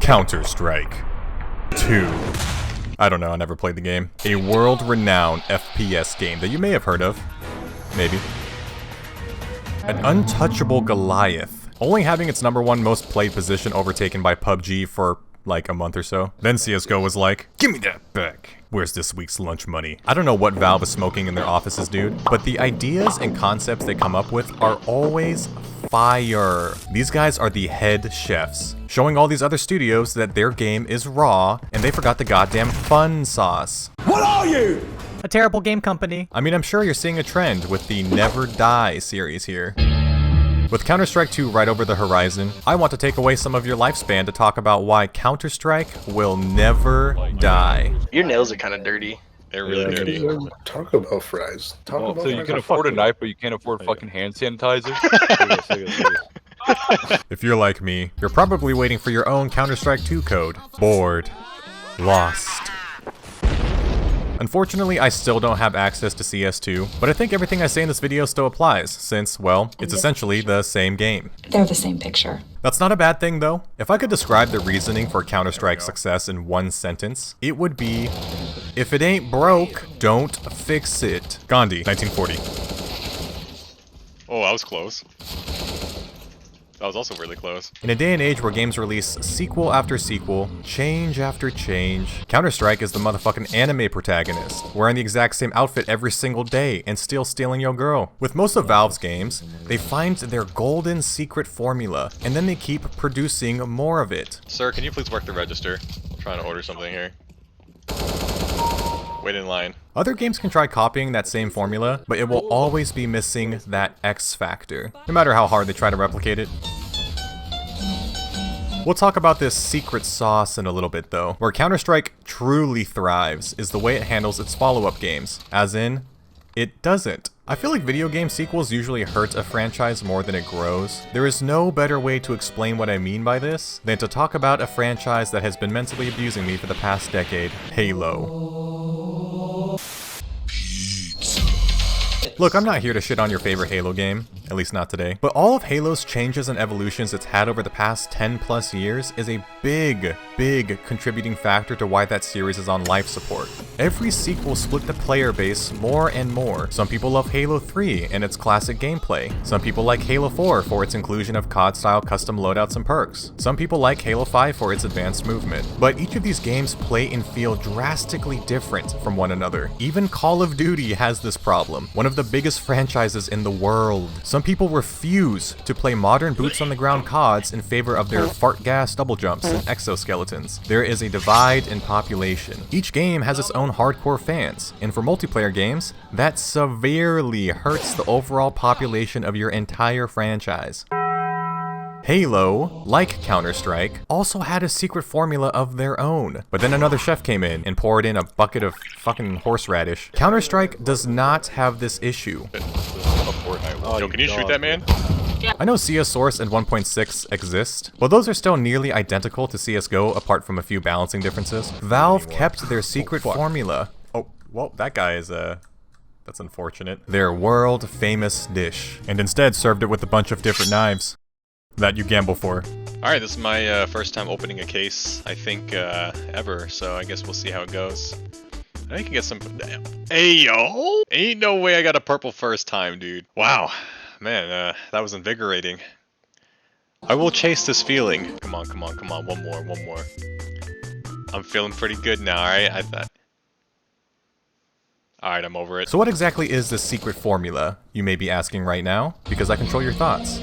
Counter-Strike 2. I don't know, I never played the game. A world-renowned FPS game that you may have heard of. Maybe. An untouchable Goliath, only having its #1 most played position overtaken by PUBG for like a month or so. Then CSGO was like, give me that back. Where's this week's lunch money? I don't know what Valve is smoking in their offices, dude, but the ideas and concepts they come up with are always fire. These guys are the head chefs, showing all these other studios that their game is raw, and they forgot the goddamn fun sauce. What are you? A terrible game company. I mean, I'm sure you're seeing a trend with the Never Die series here. With Counter-Strike 2 right over the horizon, I want to take away some of your lifespan to talk about why Counter-Strike will never die. Your nails are kind of dirty. They're really dirty. Talk about fries. Talk about so you can afford a knife, but you can't afford fucking hand sanitizer? If you're like me, you're probably waiting for your own Counter-Strike 2 code. Bored. Lost. Unfortunately, I still don't have access to CS2, but I think everything I say in this video still applies, since, well, it's essentially the same game. They're the same picture. That's not a bad thing, though. If I could describe the reasoning for Counter-Strike's success in one sentence, it would be, if it ain't broke, don't fix it. Gandhi, 1940. Oh, that was close. That was also really close. In a day and age where games release sequel after sequel, change after change, Counter-Strike is the motherfucking anime protagonist, wearing the exact same outfit every single day and still stealing your girl. With most of Valve's games, they find their golden secret formula, and then they keep producing more of it. Sir, can you please work the register? I'm trying to order something here. Wait in line. Other games can try copying that same formula, but it will always be missing that X factor, no matter how hard they try to replicate it. We'll talk about this secret sauce in a little bit though. Where Counter-Strike truly thrives is the way it handles its follow-up games, as in, it doesn't. I feel like video game sequels usually hurt a franchise more than it grows. There is no better way to explain what I mean by this than to talk about a franchise that has been mentally abusing me for the past decade, Halo. Look, I'm not here to shit on your favorite Halo game, at least not today, but all of Halo's changes and evolutions it's had over the past 10 plus years is a big contributing factor to why that series is on life support. Every sequel split the player base more and more. Some people love Halo 3 and its classic gameplay. Some people like Halo 4 for its inclusion of COD-style custom loadouts and perks. Some people like Halo 5 for its advanced movement. But each of these games play and feel drastically different from one another. Even Call of Duty has this problem. One of the biggest franchises in the world. Some people refuse to play modern boots on the ground CODs in favor of their fart gas double jumps and exoskeletons. There is a divide in population. Each game has its own hardcore fans, and for multiplayer games, that severely hurts the overall population of your entire franchise. Halo, like Counter-Strike, also had a secret formula of their own. But then another chef came in and poured in a bucket of fucking horseradish. Counter-Strike does not have this issue. Yo, can you shoot that man? I know CS Source and 1.6 exist, but those are still nearly identical to CSGO apart from a few balancing differences. Valve kept their secret formula. Oh, well, that guy is, that's unfortunate. Their world-famous dish, and instead served it with a bunch of different knives that you gamble for. Alright, this is my first time opening a case, I think, ever, so I guess we'll see how it goes. I can get some... Hey, yo! Ain't no way I got a purple first time, dude. Wow. Man, that was invigorating. I will chase this feeling. Come on, come on, come on. One more. I'm feeling pretty good now, alright? Alright, I'm over it. So what exactly is this secret formula, you may be asking right now? Because I control your thoughts.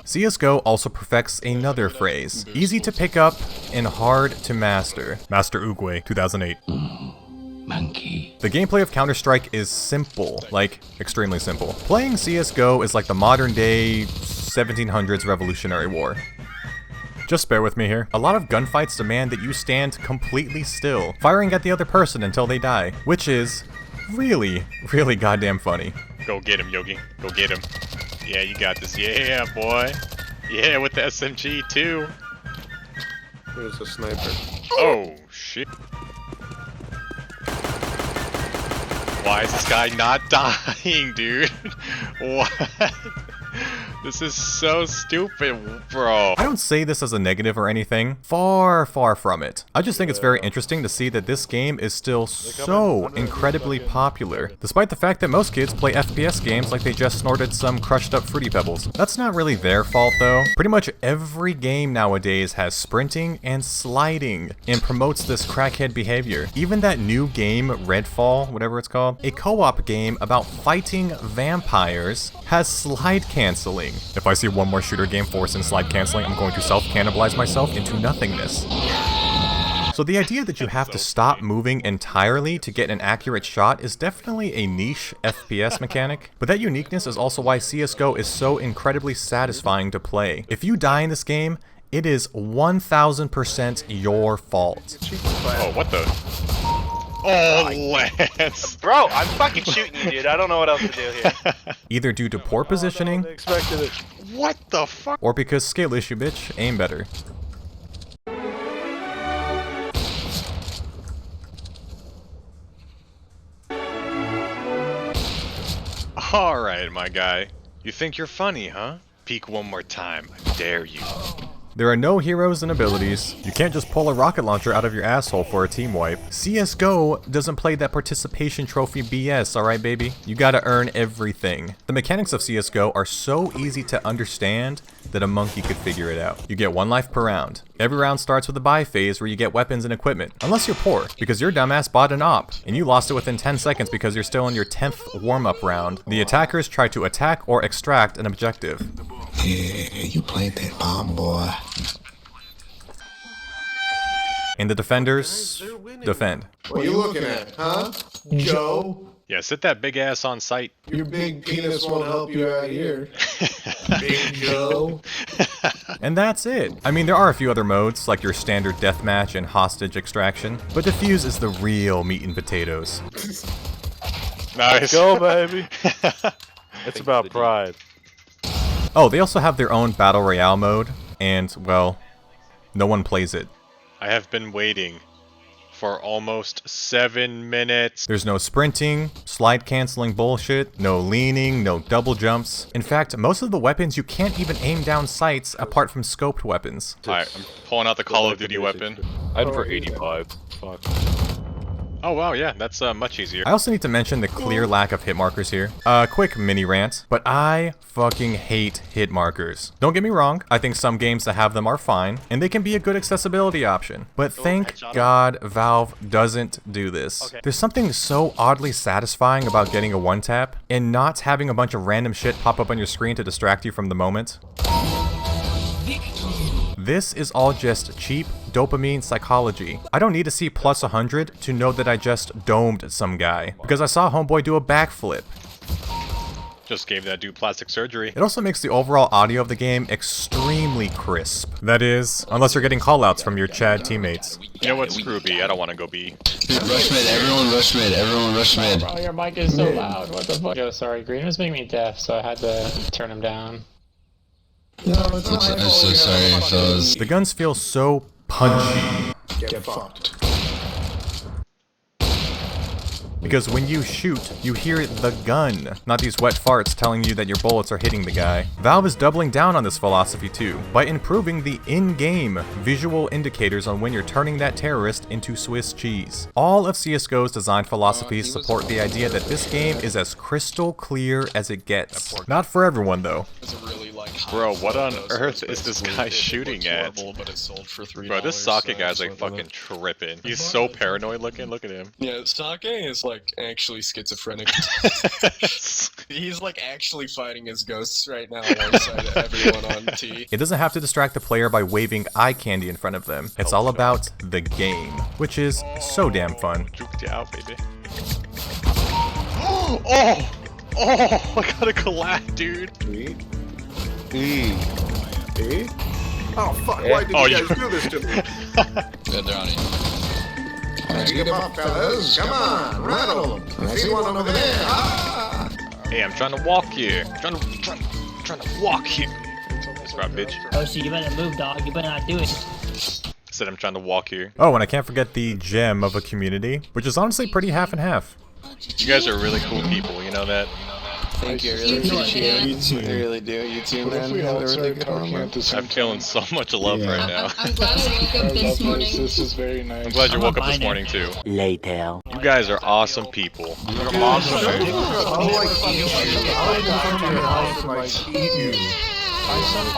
CSGO also perfects another phrase. Easy to pick up and hard to master. Master Oogway, 2008. Monkey. The gameplay of Counter-Strike is simple, like extremely simple. Playing CSGO is like the modern day 1700s Revolutionary War. Just bear with me here. A lot of gunfights demand that you stand completely still, firing at the other person until they die, which is really goddamn funny. Go get him, Yogi. Go get him. Yeah, you got this. Yeah, boy. Yeah, with the SMG too. There's a sniper. Oh, shit. Why is this guy not dying, dude? What? This is so stupid, bro. I don't say this as a negative or anything. Far, far from it. I just think it's very interesting to see that this game is still so incredibly popular, despite the fact that most kids play FPS games like they just snorted some crushed up Fruity Pebbles. That's not really their fault though. Pretty much every game nowadays has sprinting and sliding and promotes this crackhead behavior. Even that new game, Redfall, whatever it's called, a co-op game about fighting vampires, has slide canceling. If I see one more shooter game forcing slide canceling, I'm going to self-cannibalize myself into nothingness. So the idea that you have to stop moving entirely to get an accurate shot is definitely a niche FPS mechanic, but that uniqueness is also why CSGO is so incredibly satisfying to play. If you die in this game, it is 1000% your fault. Oh, what the? Oh, Lance. Bro, I'm fucking shooting you, dude. I don't know what else to do here. Either due to poor positioning, Expected it. What the fuck? or because skill issue, bitch, aim better. Alright, my guy. You think you're funny, huh? Peek one more time. I dare you. There are no heroes and abilities. You can't just pull a rocket launcher out of your asshole for a team wipe. CSGO doesn't play that participation trophy BS, alright baby? You gotta earn everything. The mechanics of CSGO are so easy to understand that a monkey could figure it out. You get 1 life per round. Every round starts with a buy phase where you get weapons and equipment. Unless you're poor, because your dumbass bought an op, and you lost it within 10 seconds because you're still in your 10th warm-up round. The attackers try to attack or extract an objective. Yeah, you played that bomb, boy. And the defenders defend. What are you looking at, huh? Joe? Yeah, sit that big ass on site. Your big penis won't help you out here. Big Joe. And that's it. I mean, there are a few other modes, like your standard deathmatch and hostage extraction, but defuse is the real meat and potatoes. Nice. Go, baby. It's about pride. Oh, they also have their own Battle Royale mode, and, well, no one plays it. I have been waiting for almost 7 minutes. There's no sprinting, slide canceling bullshit, no leaning, no double jumps. In fact, most of the weapons you can't even aim down sights apart from scoped weapons. Alright, I'm pulling out the Call of Duty weapon. I had for 85. Fuck. Oh wow, yeah, that's much easier. I also need to mention the clear lack of hit markers here. Quick mini rant, but I fucking hate hit markers. Don't get me wrong, I think some games that have them are fine, and they can be a good accessibility option. But thank God Valve doesn't do this. There's something so oddly satisfying about getting a one-tap, and not having a bunch of random shit pop up on your screen to distract you from the moment. This is all just cheap dopamine psychology. I don't need to see plus 100 to know that I just domed some guy, because I saw homeboy do a backflip. Just gave that dude plastic surgery. It also makes the overall audio of the game extremely crisp. That is, unless you're getting callouts from your Chad teammates. You know what, screw B, I don't want to go B. Rush mid, everyone rush mid, everyone rush mid. Bro, your mic is so loud. What the fuck? Yo, sorry, Green was making me deaf, so I had to turn him down. No, it's not my I'm so sorry, fellas. The guns feel so punchy. Get fucked. Because when you shoot, you hear the gun, not these wet farts telling you that your bullets are hitting the guy. Valve is doubling down on this philosophy too, by improving the in-game visual indicators on when you're turning that terrorist into Swiss cheese. All of CSGO's design philosophies support the idea that this game is as crystal clear as it gets. Not for everyone though. Bro, what on earth is this guy shooting at? Bro, this Sake guy's like fucking tripping. He's so paranoid looking, look at him. Yeah, Sake is like actually schizophrenic. He's like actually fighting his ghosts right now alongside everyone on T. It doesn't have to distract the player by waving eye candy in front of them. It's all about the game, which is so damn fun. Juked you out, baby. Oh! Oh! I got a collab, dude. E. Oh fuck, why did you guys do this to me? Good, they're on it. Let's get up, fellas. Come on, rattle them. I see one over there. Ah! Hey, I'm trying to walk here. Trying to walk here. That's right, bitch. Oh, so you better move, dog. You better not do it. Said I'm trying to walk here. Oh, and I can't forget the gem of a community, which is honestly pretty half and half. You guys are really cool people, you know that? Thank you. I really appreciate it. I really do. You too, man. You have a really good armor. I'm feeling so much love right now. I'm glad I woke up this morning. This is very nice. I'm glad you woke up this morning too. Later. You guys are awesome people. Your mom's a baby. I'll like eat you. I'll come to your house and like eat you.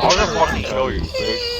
I'm gonna fucking kill you, bitch.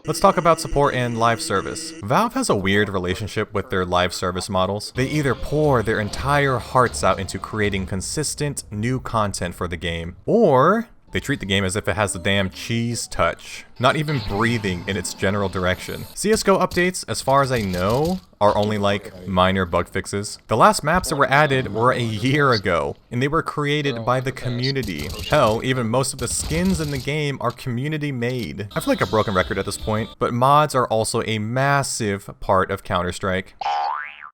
Let's talk about support and live service. Valve has a weird relationship with their live service models. They either pour their entire hearts out into creating consistent new content for the game, or they treat the game as if it has the damn cheese touch, not even breathing in its general direction. CSGO updates, as far as I know, are only like minor bug fixes. The last maps that were added were a year ago, and they were created by the community. Hell, even most of the skins in the game are community made. I feel like a broken record at this point, but mods are also a massive part of Counter-Strike.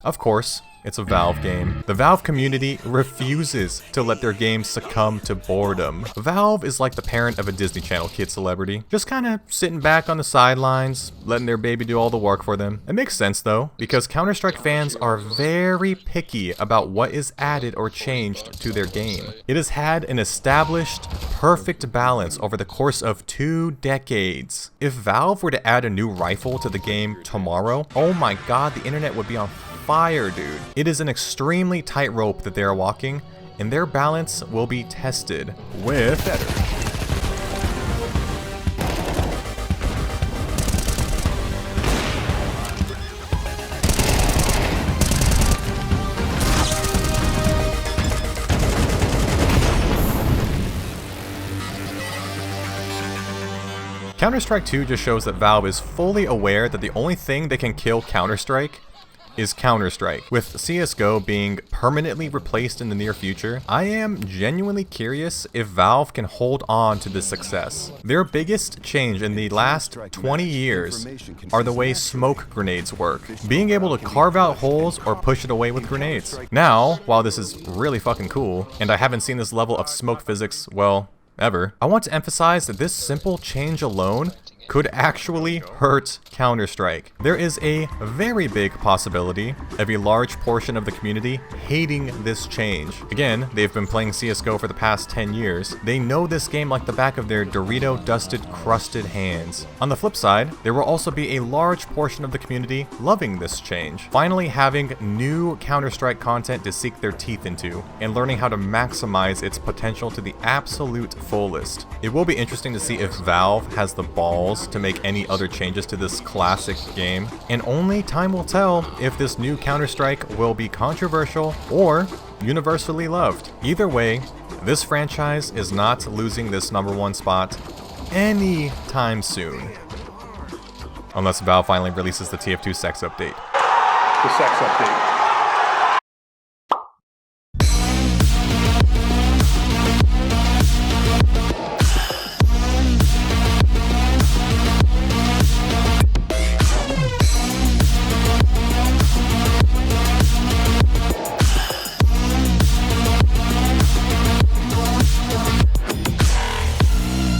Of course, it's a Valve game. The Valve community refuses to let their game succumb to boredom. Valve is like the parent of a Disney Channel kid celebrity, just kind of sitting back on the sidelines, letting their baby do all the work for them. It makes sense though, because Counter-Strike fans are very picky about what is added or changed to their game. It has had an established, perfect balance over the course of 2 decades. If Valve were to add a new rifle to the game tomorrow, oh my god, the internet would be on fire, dude. It is an extremely tight rope that they are walking, and their balance will be tested with Counter-Strike 2 just shows that Valve is fully aware that the only thing that can kill Counter-Strike is Counter-Strike. With CSGO being permanently replaced in the near future, I am genuinely curious if Valve can hold on to this success. Their biggest change in the last 20 years are the way smoke grenades work, being able to carve out holes or push it away with grenades. Now, while this is really fucking cool, and I haven't seen this level of smoke physics, well, ever, I want to emphasize that this simple change alone could actually hurt Counter-Strike. There is a very big possibility of a large portion of the community hating this change. Again, they've been playing CSGO for the past 10 years. They know this game like the back of their Dorito-dusted, crusted hands. On the flip side, there will also be a large portion of the community loving this change, finally having new Counter-Strike content to sink their teeth into, and learning how to maximize its potential to the absolute fullest. It will be interesting to see if Valve has the balls to make any other changes to this classic game, and only time will tell if this new Counter-Strike will be controversial or universally loved. Either way, this franchise is not losing this #1 spot anytime soon. Unless Valve finally releases the TF2 sex update. The sex update.